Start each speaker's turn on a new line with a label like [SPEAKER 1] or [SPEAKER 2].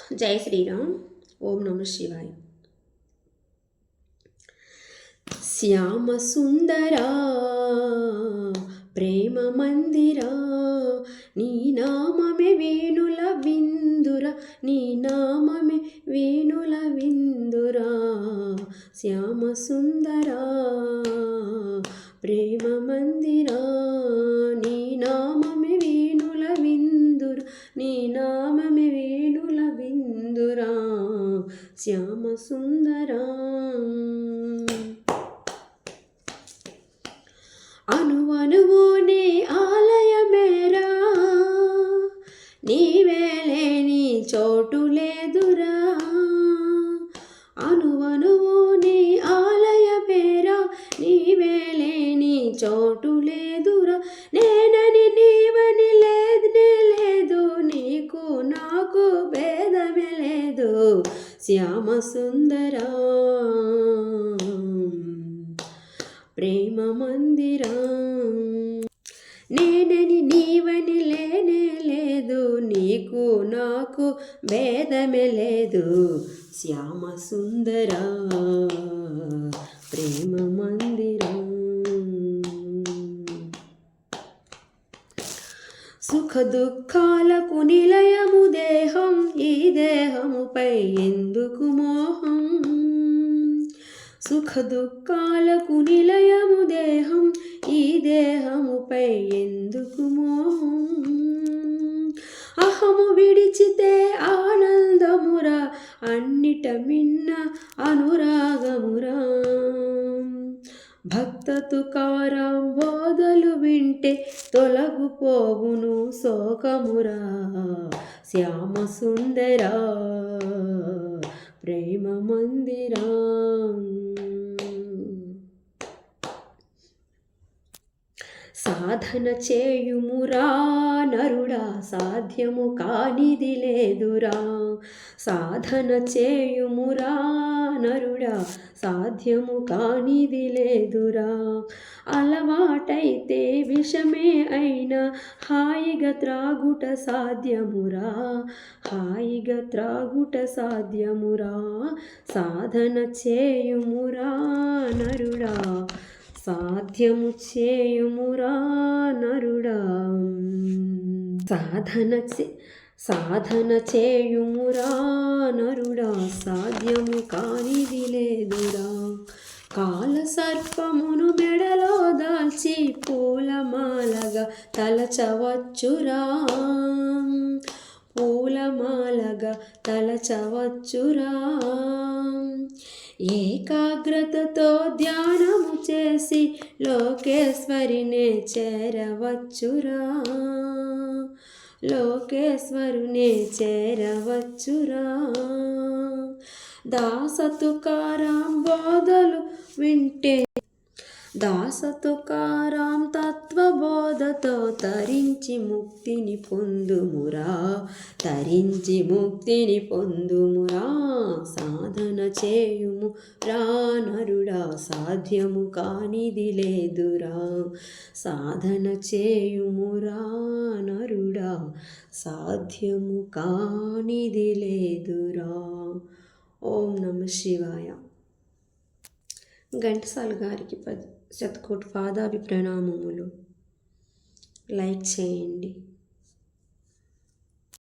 [SPEAKER 1] జై శ్రీరామ్. ఓం నమ శివాయ. శ్యామ సుందరా ప్రేమ మందిరా, నీ నామమే వేణుల విందురా, నీ నామమే వేణుల విందురా. శ్యామ సుందరా ప్రేమ మందిరా, నీ నామమే వేణుల విందురా, నీ నామమే వేణుల విందురా. శ్యామ సుందరా అనువనువునే ఆలయమేరా, నీవేలేని చోటు లేదురా. అనువనువునే ఆలయమేరా, నీవేలేని చోటు లేదురా. నేనని నీవని లేదునే లేదు, నీకు నాకు భేదమే లేదు. శ్యామ సుందరా ప్రేమ మందిరా, నేనని నీవని లేనే లేదు, నీకు నాకు భేదమే లేదు. శ్యామ సుందరా ప్రేమ మందిరా. సుఖ దుఃఖాలకు నిలయము దేహం, ఈ దేహముపై ఎందుకు మోహం. సుఖ దుఃఖాలకు నిలయము దేహం, ఈ దేహముపై ఎందుకు మోహం. అహము విడిచితే ఆనందమురా, అన్నిట మిన్న అనురాగమురా. భక్త తుకారాం బోధలు వింటే తొలగిపోవును శోకమురా. శ్యామ సుందరా ప్రేమ మందిరా. సాధన చేయుమురా నరుడా, సాధ్యము కానిది లేదురా. సాధన చేయుమురా నరుడా, సాధ్యము కానిది లేదురా. అలవాటైతే విషమే అయినా హాయిగా త్రాగుట సాధ్యమురా, హాయిగా త్రాగుట సాధ్యమురా. సాధన చేయుమురా నరుడా, సాధ్యము చేయుమురా నరుడా. సాధన చేయుమురా నరుడా, సాధ్యము కానిది లేదురా. కాల సర్పమును మెడలో దాల్చి పూలమాలగా తలచవచ్చురా, పూలమాలగా తలచవచ్చురా. ఏకాగ్రతతో ధ్యానము చేసి లోకేశ్వరినే చేరవచ్చురా, లోకేశ్వరునే చేరవచ్చురా. దాస తుకారాం బోధలు వింటే, దాస తుకారాం తత్వబోధతో తరించి ముక్తిని పొందుమురా, తరించి ముక్తిని పొందుమురా. సాధన చేయుము రా నరుడా, సాధ్యము కానిది లేదురా. సాధన చేయుమురా నరుడా, సాధ్యము కానిది లేదురా. ఓం నమ శివాయ. ఘంటసాల గారికి 10 శతకోటి పాదాభి ప్రణామములు. లైక్ చేయండి.